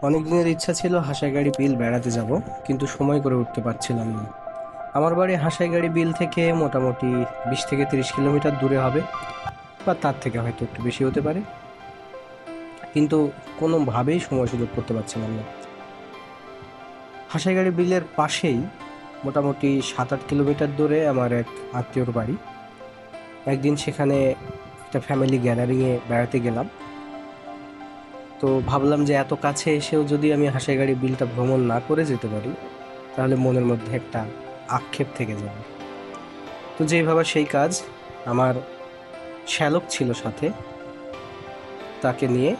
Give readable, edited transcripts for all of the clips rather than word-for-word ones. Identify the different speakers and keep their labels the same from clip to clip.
Speaker 1: অনেক দিনের ইচ্ছা ছিল হাসাইগাড়ি বিল বেড়াতে যাব, কিন্তু সময় করে উঠতে পারছিলাম না। আমার বাড়ি হাসাইগাড়ি বিল থেকে মোটামুটি 20 থেকে 30 কিলোমিটার দূরে হবে, বা তার থেকে হয়তো একটু বেশি হতে পারে, কিন্তু কোনোভাবেই সময় সুযোগ করতে পারছিলাম না। হাসাইগাড়ি বিলের পাশেই মোটামুটি 7-8 কিলোমিটার দূরে আমার এক আত্মীয়র বাড়ি। একদিন সেখানে একটা ফ্যামিলি গ্যাদারিংয়ে বেড়াতে গেলাম। তো ভাবলাম যে এত কাছে এসেও যদি আমি হাসাইগাড়ি বিলটা ভ্রমণ না করে যেতে পারি, তাহলে মনের মধ্যে একটা আক্ষেপ থেকে যাবে। তো যেই ভাবা সেই কাজ। আমার শ্যালক ছিল সাথে, তাকে নিয়ে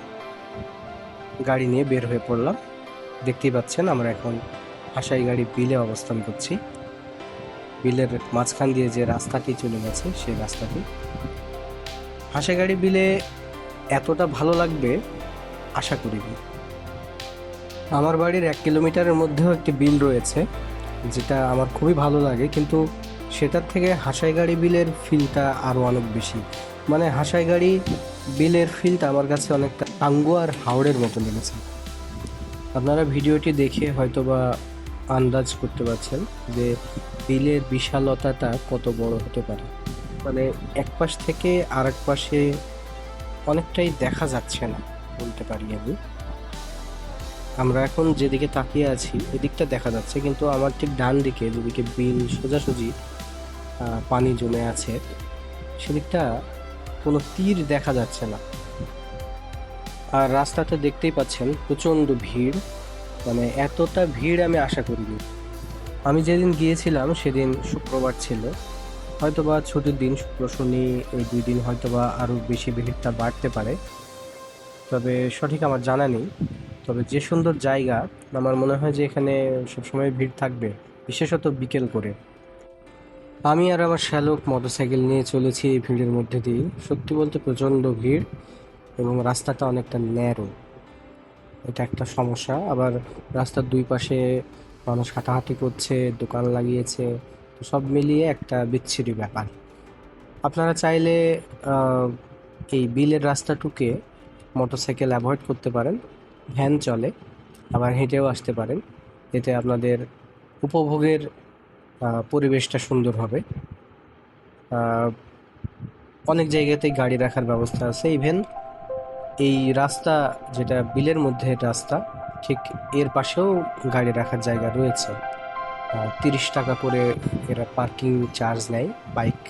Speaker 1: গাড়ি নিয়ে বের হয়ে পড়লাম। দেখতেই পাচ্ছেন আমরা এখন হাসাইগাড়ি বিলে অবস্থান করছি। বিলের মাঝখান দিয়ে যে রাস্তাটি চলে গেছে সেই রাস্তাটি। হাসাইগাড়ি বিলে এতটা ভালো লাগবে আশা করিনি। আমার বাড়ির 1 কিলোমিটারের মধ্যেও একটি বিল রয়েছে, যেটা আমার খুবই ভালো লাগে, কিন্তু সেটার থেকে হাসাইগাড়ি বিলের ফিলটা আরও অনেক বেশি। মানে হাসাইগাড়ি বিলের ফিলটা আমার কাছে অনেকটা টাঙ্গুয়ার আর হাওড়ের মতো লেগেছে। আপনারা ভিডিওটি দেখে হয়তোবা আন্দাজ করতে পারছেন যে বিলের বিশালতাটা কত বড় হতে পারে। মানে এক পাশ থেকে আর এক পাশে অনেকটাই দেখা যাচ্ছে না বলতে পারি আমি। আমরা এখন যেদিকে তাকিয়ে আছি এদিকটা দেখা যাচ্ছে, কিন্তু আমার ঠিক ডান দিকে যেদিকে বিল সোজাসুজি পানি জমে আছে, সেদিকটা কোনো তীর দেখা যাচ্ছে না। আর রাস্তাতে দেখতেই পাচ্ছেন প্রচণ্ড ভিড়। মানে এতটা ভিড় আমি আশা করিনি। আমি যেদিন গিয়েছিলাম সেদিন শুক্রবার ছিল, হয়তোবা ছুটির দিন, শুক্র শনি এই 2 দিন হয়তোবা আরও বেশি ভিড়টা বাড়তে পারে, তবে সঠিক আমার জানা নেই। তবে যে সুন্দর জায়গা, আমার মনে হয় যে এখানে সবসময় ভিড় থাকবে, বিশেষত বিকেল করে। আমি আর আমার শ্যালক মোটরসাইকেল নিয়ে চলেছি এই ভিড়ের মধ্যে দিয়ে। সত্যি বলতে প্রচণ্ড ভিড়, এবং রাস্তাটা অনেকটা ন্যারো, এটা একটা সমস্যা। আবার রাস্তার দুই পাশে মানুষ হাঁটাহাঁটি করছে, দোকান লাগিয়েছে, তো সব মিলিয়ে একটা বিচ্ছিরি ব্যাপার। আপনারা চাইলে আহ, এই বিলের রাস্তাটুকে মোটরসাইকেল অ্যাভয়েড করতে পারেন, ভ্যান চলে, আবার হেঁটেও আসতে পারেন। এতে আপনাদের উপভোগের পরিবেশটা সুন্দর হবে। আহ, অনেক জায়গাতেই গাড়ি রাখার ব্যবস্থা আছে। ইভেন এই রাস্তা, যেটা বিলের মধ্যে রাস্তা, ঠিক এর পাশেও গাড়ি রাখার জায়গা রয়েছে। 30 টাকা করে এরা পার্কিং চার্জ নেয় বাইক।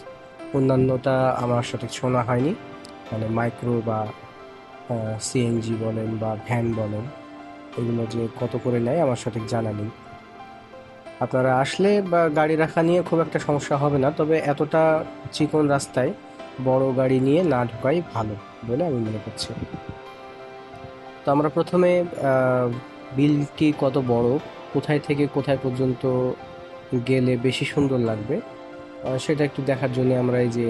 Speaker 1: অন্যান্যটা আমার সঠিক শোনা হয়নি, মানে মাইক্রো বা সিএনজি বলেন বা ভ্যান বলেন, এগুলো যে কত করে নেয় আমার সঠিক জানা নেই। আপনারা আসলে বা গাড়ি রাখা নিয়ে খুব একটা সমস্যা হবে না, তবে এতটা চিকন রাস্তায় বড় গাড়ি নিয়ে না ঢোকাই ভালো বলে আমি মনে করছি। তো আমরা প্রথমে আহ, বিলটি কত বড়, কোথায় থেকে কোথায় পর্যন্ত গেলে বেশি সুন্দর লাগবে, সেটা একটু দেখার জন্য আমরা এই যে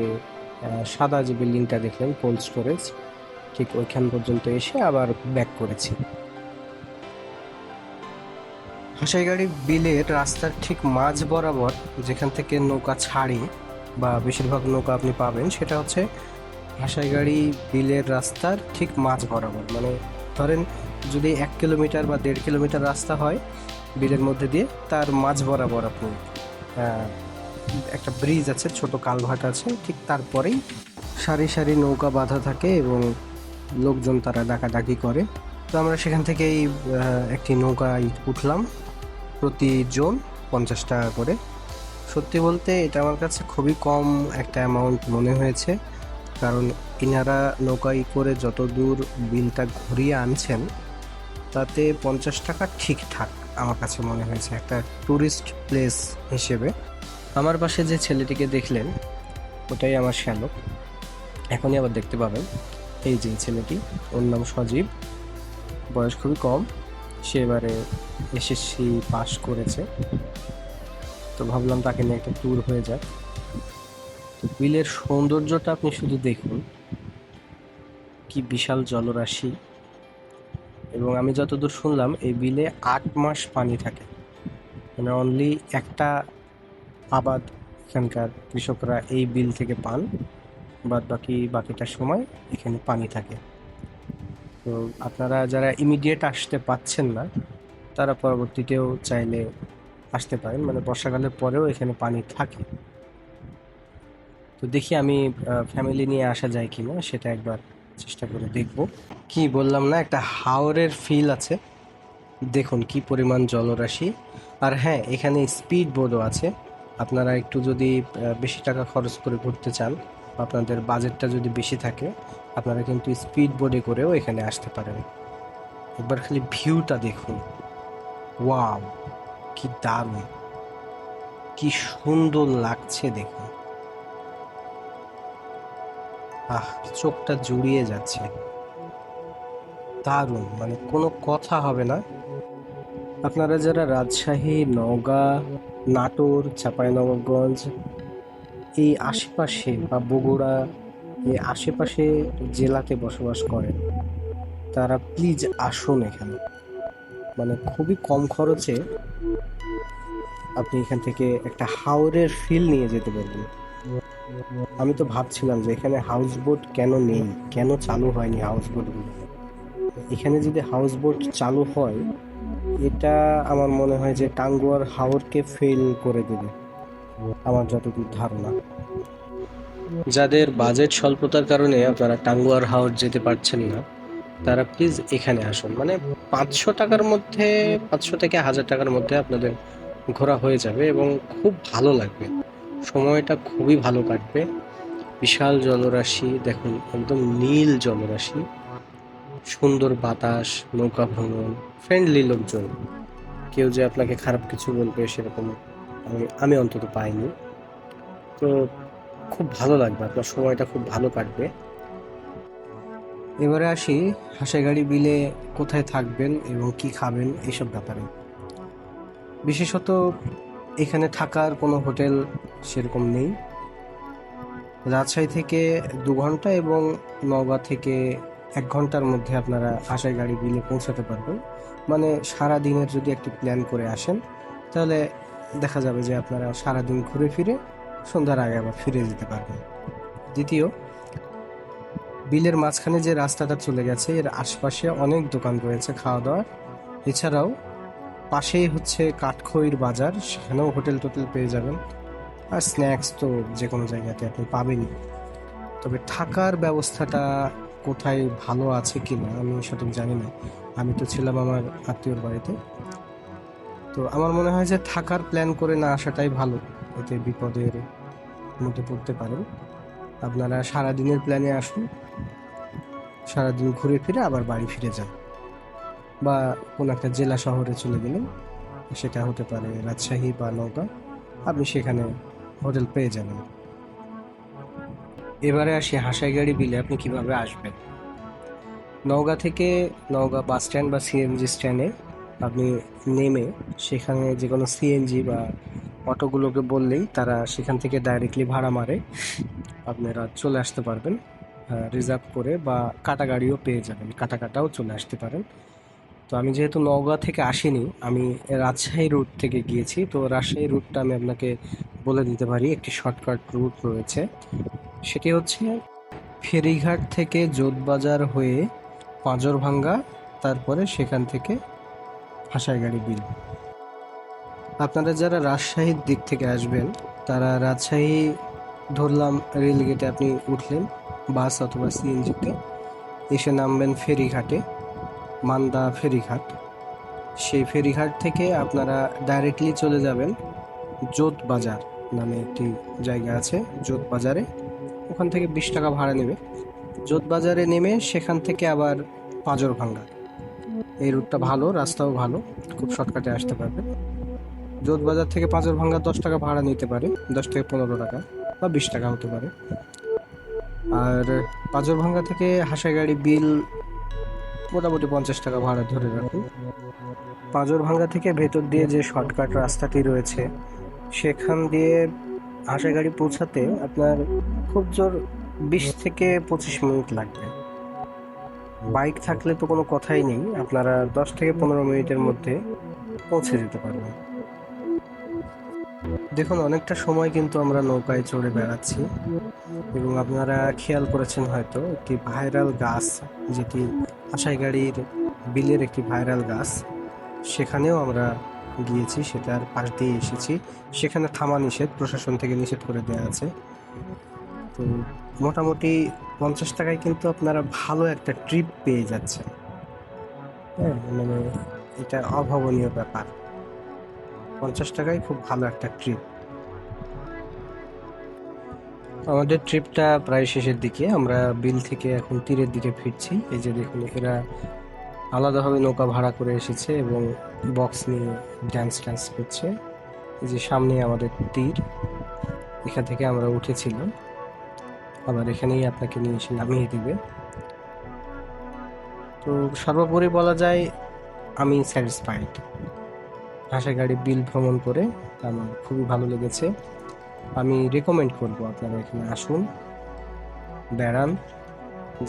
Speaker 1: সাদা যে বিল্ডিংটা দেখলেন কোল্ড স্টোরেজ, ঠিক ওইখান পর্যন্ত এসে আবার ব্যাক করেছি। হাসাইগাড়ি বিলের রাস্তার ঠিক মাঝ বরাবর যেখান থেকে নৌকা ছাড়ে বা বেশিরভাগ নৌকা আপনি পাবেন, সেটা হচ্ছে হাসাইগাড়ি বিলের রাস্তার ঠিক মাঝ বরাবর। মানে ধরেন যদি 1 কিলোমিটার বা 1.5 কিলোমিটার রাস্তা হয় বিলের মধ্যে দিয়ে, তার মাঝ বরাবর আপনি আহ, একটা ব্রিজ আছে, ছোট কালভার্ট আছে, ঠিক তারপরেই সারি সারি নৌকা বাঁধা থাকে এবং লোকজন তারা ডাকাডাকি করে। তো আমরা সেখান থেকেই একটি নৌকায় উঠলাম, প্রতিজন 50 টাকা করে। সত্যি বলতে এটা আমার কাছে খুবই কম একটা অ্যামাউন্ট মনে হয়েছে, কারণ ইনারা নৌকায় করে যত দূর বিলটা ঘুরিয়ে আনছেন, তাতে 50 টাকা ঠিকঠাক আমার কাছে মনে হয়েছে একটা ট্যুরিস্ট প্লেস হিসেবে। আমার পাশে যে ছেলেটিকে দেখলেন ওটাই আমার শ্যালক, এখনই আবার দেখতে পাবেন। এই যে ছেলেটি, ওর নাম সজীব, বয়স খুবই কম, সে এবারে এসএসসি পাস করেছে। তো ভাবলাম তাকে নিয়ে একটা ট্যুর হয়ে যাক। তো বিলের সৌন্দর্যটা আপনি শুধু দেখুন, কি বিশাল জলরাশি। এবং আমি যতদূর শুনলাম এই বিলে 8 মাস পানি থাকে, মানে অনলি একটা আবাদ এখানকার কৃষকরা এই বিল থেকে পান, বাকিটা সময় এখানে পানি থাকে। তো আপনারা যারা ইমিডিয়েট আসতে পাচ্ছেন না তারা পরবর্তীতেও চাইলে আসতে পারেন, মানে বর্ষাকালের পরেও এখানে পানি থাকে। তো দেখি আমি ফ্যামিলি নিয়ে আসা যায় কিনা সেটা একবার চেষ্টা করে দেখব। কি বললাম না, একটা হাওরের ফিল আছে। দেখুন কি পরিমাণ জলরাশি। আর হ্যাঁ, এখানে স্পিড বোটও আছে। আপনারা একটু যদি বেশি টাকা খরচ করে ঘুরতে চান, আপনাদের বাজেটটা যদি বেশি থাকে, আপনারা কিন্তু স্পিড বোটে করেও এখানে আসতে পারেন। একবার খালি ভিউটা দেখুন, ওয়াও, কি দারুণ, কি সুন্দর লাগছে দেখুন। আহ, চোখটা জুড়িয়ে যাচ্ছে, দারুণ, মানে কোনো কথা হবে না। আপনারা যারা রাজশাহী, নওগাঁ, নাটোর, চাঁপাইনবাবগঞ্জ এই আশেপাশে বা বগুড়া এই আশেপাশে জেলাতে বসবাস করেন, তারা প্লিজ আসুন এখানে। মানে খুবই কম খরচে আপনি এখান থেকে একটা হাওরের ফিল নিয়ে যেতে পারবেন। আমি তো ভাবছিলাম যে এখানে হাউস বোট কেন নেই, কেন চালু হয়নি হাউস বোটগুলো। এখানে যদি হাউস বোট চালু হয়, এটা আমার মনে হয় যে টাঙ্গুয়ার হাওরকে ফেল করে দেবে, আমার যতদূর ধারণা। যাদের বাজেট স্বল্পতার কারণে আপনারা টাঙ্গুয়ার হাওর যেতে পারছেন না, তারা প্লিজ এখানে আসুন। মানে 500 টাকার মধ্যে, 500 থেকে 1000 টাকার মধ্যে আপনাদের ঘোরা হয়ে যাবে এবং খুব ভালো লাগবে, সময়টা খুবই ভালো কাটবে। বিশাল জলরাশি দেখুন, একদম নীল জলরাশি, সুন্দর বাতাস, নৌকা ভ্রমণ, ফ্রেন্ডলি লোকজন। কেউ যে আপনাকে খারাপ কিছু বলবে সেরকম আমি অন্তত পাইনি। তো খুব ভালো লাগবে, আপনার সময়টা খুব ভালো কাটবে। এবারে আসি হাঁসাইগাড়ি বিলে কোথায় থাকবেন এবং কি খাবেন এইসব ব্যাপারে। বিশেষত এখানে থাকার কোনো হোটেল সেরকম নেই। রাজশাহী থেকে 2 ঘন্টা এবং নওগাঁ থেকে 1 ঘন্টার মধ্যে আপনারা হাঁসাইগাড়ি বিলে পৌঁছাতে পারবেন। মানে সারা দিনের যদি একটি প্ল্যান করে আসেন, তাহলে দেখা যাবে যে আপনারা সারাদিন ঘুরে ফিরে সন্ধ্যার আগে আবার ফিরে যেতে পারবেন। দ্বিতীয়, বিলের মাঝখানে যে রাস্তাটা চলে গেছে এর আশপাশে অনেক দোকান রয়েছে খাওয়া দাওয়ার। এছাড়াও পাশেই হচ্ছে কাঠখইর বাজার, সেখানেও হোটেল টোটেল পেয়ে যাবেন। আর স্ন্যাক্স তো যে কোনো জায়গাতে আপনি পাবেনই। তবে থাকার ব্যবস্থাটা কোথায় ভালো আছে কিনা আমি সঠিক জানি না, আমি তো ছিলাম আমার আত্মীয়র বাড়িতে। তো আমার মনে হয় যে থাকার প্ল্যান করে না আসাটাই ভালো, এতে বিপদের মধ্যে পড়তে পারেন। আপনারা সারাদিনের প্ল্যানে আসুন, সারাদিন ঘুরে ফিরে আবার বাড়ি ফিরে যান, বা কোনো একটা জেলা শহরে চলে গেলেন, সেটা হতে পারে রাজশাহী বা নওগাঁ, আপনি সেখানে হোটেল পেয়ে যাবেন। এবারে আসি হাঁসাইগাড়ি বিলে আপনি কিভাবে আসবেন। নওগাঁ থেকে নওগাঁ বাস স্ট্যান্ড বা সিএনজি স্ট্যান্ডে আপনি নেমে সেখানে যে কোনো সিএনজি বা অটোগুলোকে বললেই তারা সেখান থেকে ডাইরেক্টলি ভাড়া মারে, আপনারা চলে আসতে পারবেন রিজার্ভ করে, বা কাটা গাড়িও পেয়ে যাবেন, কাটা কাটাও চলে আসতে পারেন। তো আমি যেহেতু নওগাঁ থেকে আসিনি, আমি রাজশাহী রুট থেকে গিয়েছি, তো রাজশাহী রুটটা আমি আপনাকে বলে দিতে পারি। একটি শর্টকাট রুট রয়েছে, সেটি হচ্ছে ফেরিঘাট থেকে জোতবাজার হয়ে পাঁজরভাঙ্গা, তারপরে সেখান থেকে হাঁসাইগাড়ি বিল। আপনারা যারা রাজশাহীর দিক থেকে আসবেন, তারা রাজশাহী ধরলাম রেলগেটে আপনি উঠলেন বাস অথবা সিএনজিতে, এসে নামবেন ফেরিঘাটে, মান্দা ফেরিঘাট। সেই ফেরিঘাট থেকে আপনারা ডাইরেক্টলি চলে যাবেন জোত বাজার নামে একটি জায়গা আছে, জোত বাজারে। ওখান থেকে 20 টাকা ভাড়া নেবে। জোত বাজারে নেমে সেখান থেকে আবার পাঁজরভাঙ্গা, এই রুটটা ভালো, রাস্তাও ভালো, খুব শর্টকাটে আসতে পারবেন। জোত বাজার থেকে পাঁজরভাঙ্গা 10 টাকা ভাড়া নিতে পারে, 10 থেকে 15 টাকা বা 20 টাকা হতে পারে। আর পাঁজরভাঙ্গা থেকে হাঁসাইগাড়ি বিল মোটামুটি 50 টাকা ভাড়া ধরে রাখুন। পাঁজরভাঙ্গা থেকে ভেতর দিয়ে যে শর্টকাট রাস্তাটি রয়েছে, সেখান দিয়ে হাঁসাইগাড়ি পৌঁছাতে আপনার খুব জোর 20 থেকে 25 মিনিট লাগবে। বাইক থাকলে তো কোনো কথাই নেই, আপনারা 10 থেকে 15 মিনিটের মধ্যে পৌঁছে যেতে পারবেন। দেখুন, অনেকটা সময় কিন্তু আমরা নৌকায় চড়ে বেড়াচ্ছি, এবং আপনারা খেয়াল করেছেন হয়তো একটি ভাইরাল গাছ যেটি হাসাই গাড়ির বিলের একটি ভাইরাল গাছ, সেখানেও আমরা গিয়েছি, সেটার পাশ দিয়ে এসেছি। সেখানে থামা নিষেধ, প্রশাসন থেকে নিষেধ করে দেওয়া আছে। তো মোটামুটি 50 টাকায় কিন্তু আপনারা ভালো একটা ট্রিপ পেয়ে যাচ্ছেন। হ্যাঁ, মানে এটা অভাবনীয় ব্যাপার। 50 টাকায় খুব ভালো একটা ট্রিপ। আমাদের ট্রিপটা প্রায় শেষের দিকে, আমরা বিল থেকে এখন তীরের দিকে ফিরছি। এই যে দেখুন, এরা আলাদাভাবে নৌকা ভাড়া করে এসেছে এবং বক্স নিয়ে ড্যান্স করছে। এই যে সামনে আমাদের তীর, এখান থেকে আমরা উঠেছিলাম, আবার এখানেই আপনাকে নিয়ে এসে নামিয়ে দিবে। তো সর্বোপরি বলা যায় আমি স্যাটিসফাইড। হাসাই গাড়ি বিল ভ্রমণ করে আমার খুবই ভালো লেগেছে। আমি রেকমেন্ড করব আপনারা এখানে আসুন, বেড়ান।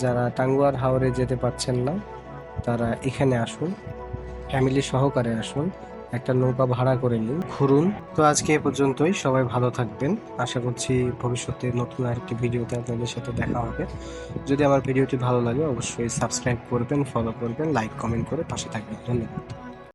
Speaker 1: যারা টাঙ্গুয়ার হাওরে যেতে পারছেন না তারা এখানে আসুন, ফ্যামিলি সহকারে আসুন, একটা নৌকা ভাড়া করে নিন, ঘুরুন। তো আজকে এ পর্যন্তই, সবাই ভালো থাকবেন। আশা করছি ভবিষ্যতে নতুন আরেকটি ভিডিওতে আপনাদের সাথে দেখা হবে। যদি আমার ভিডিওটি ভালো লাগে অবশ্যই সাবস্ক্রাইব করবেন, ফলো করবেন, লাইক কমেন্ট করে পাশে থাকবেন। ধন্যবাদ।